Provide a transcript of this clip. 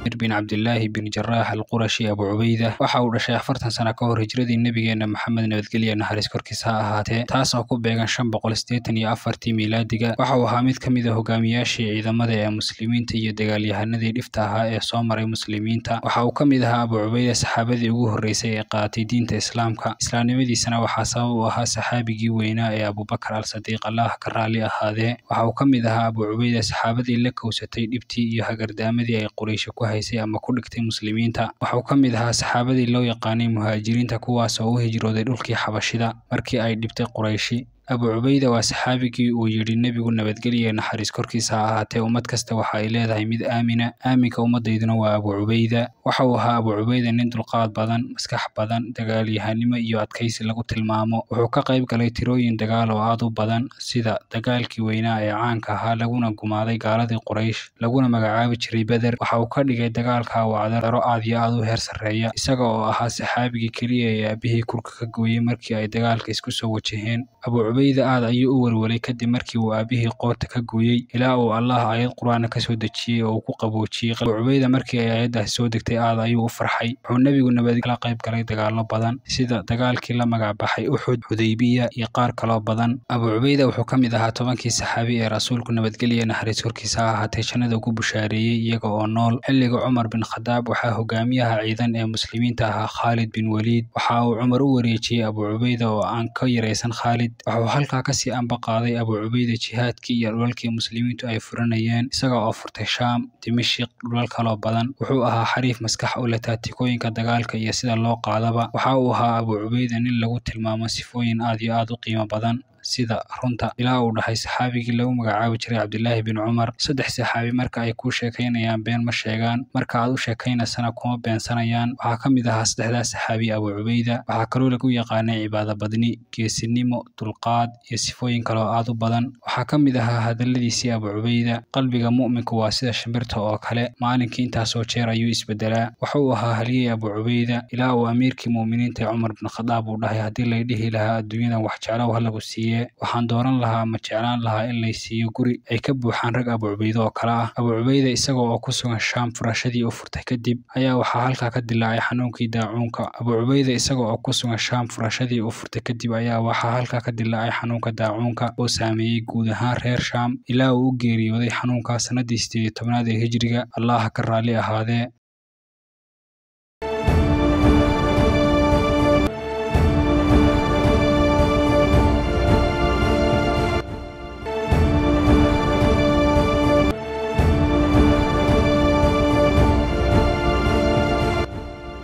بن عبد الله بن جراح القرشي أبو عبيدة waxa uu dhashay 40 sano ka hor hijradii nabigeena Maxamed nabadgelyo naxariis korkiisa ha ahaatee taas oo ku beegan 584 miilaadiga waxa uu ahaa mid kamid ah hogaamiyaashii ciidamada ee muslimiinta iyo dagaalyahanadii dhifta ahaa ee soo maray muslimiinta waxa uu kamid ahaa Abu Ubayda saxaabadii ugu horeysay ee qaatay diinta islaamka islaamnimadiisana waxa sabab u ahaa saxaabigii weynaa ee Abu Bakr al-Sadiq Allah ka raali ahaadee waxa uu kamid ahaa Abu Ubayda saxaabadii la kowsatay dhibtii iyo hagardaamadii ay Quraysh ku haysay ama ku dhigtay muslimiinta waxa uu kamid ahaa saxaabadii loo yaqaanay muhaajiriinta kuwaas oo u hijrooday dhulkii Xabashida markii ay dhibtay Quraysh Abu Ubayda waa saxaabigii uu yiri nabigu nabadgelyo naxariis korkiisa ha ahaatee ummad kasta waxa ay leedahay mid aaminka ummadeeduna waa Abu Ubayda waxa uu ahaa Abu Ubayda nin dulqaad badan maskax badan dagaalyahanimo iyo adkaysi lagu tilmaamo wuxuu ka qayb galay tirooyin dagaal oo aad u badan sida dagaalkii weynaa ee caanka ahaa laguna gumaaday gaaladii Quraysh laguna magacaabi jiray Badr waxa uu ka dhigay dagaalka wacdaro aad iyo aad u heer sareeya isaga oo ahaa saxaabigii kaliya ee aabihii kurka ka gooyay markii ay dagaalka isku soo wajaheen Abu Ubayda aad ayuu u warwaray kadib markii uu aabihii qoorta ka gooyay ilaa uu Allah aayad Quraan ka soo dejiyay oo ku qaboojiyay Abu Ubayda markii ay aayadaas soo degtay aad ayuu u farxay wuxuu nabigu nabadgelyo qayb galay dagaalo badan sida dagaalkii la magac baxay Uhud Hudaybiya iyo qaar kale badan Abu Ubayda wuxuu kamid ahaa 10kii saxaabi ee rasuulku nabadgelyo naxariis korkiisa ha ahaatee jannada ugu bushaareeyay iyaga oo nool xilliga Umar bin Khadaab waxa hogaamiyaha ciidan ee muslimiinta ahaa Khalid bin Walid waxa uu Umar u wareejiyay Abu Ubayda oo aan ka yareysan Khalid halka ka sii anba qaaday Abu Ubayda jihaadkii iyo dhulalkii muslimiintu ay furanayeen isaga oo furtay Shaam Dimashq dhulal kale badan wuxuu ahaa xariif maskax u leh taatikooyinka dagaalka iyo sida loo qaadaba waxa uu ahaa Abu Ubayda nin lagu tilmaamo sifooyin aad iyo aad u qiimo badan sida runta ilaa uu dhahay saxaabigii lagu magacaabi jiray Abdullah ibn Umar saddex saxaabi marka ay ku sheekaynayaan been ma sheegaan marka aad u sheekaynaysan kuma beensanayaan waxa kamid ah saddexdaas saxaabi Abu Ubayda waxa kaloo lagu yaqaanay cibaado badni geesinimo dulqaad iyo sifooyin kale oo aad u badan waxa kamid ah hadaladiisii Abu Ubayda qalbiga mu'minku waa sida shimbirta oo kale maalinkii intaas oo jeer ayuu isbedelaa waxa uu ahaa haliyay Abu Ubayda ilaa uu amiirkii muuminiinta Umar bin Khadaab uu dhahay hadii la dhihi lahaa adduunyada wax jecel oo lagu siiyay waxaan dooran lahaa ma jeclaan lahaa in la siiyo guri ay ka buuxaan rag Abu Ubayda oo kala ah Abu Ubayda isagoo oo ku sugan Shaam furashadii uu furtay kadib ayaa waxa halka ka dilaacay xanuunkii daacuunka Abu Ubayda isagoo oo ku sugan Shaam furashadii uu furtay kadib ayaa waxa halka ka dilaacay xanuunka daacuunka oo saameeyay guud ahaan reer Shaam ilaa uu geeriyooday xanuunka sanadii 18 ee hijriga Allah ka raali ahaadee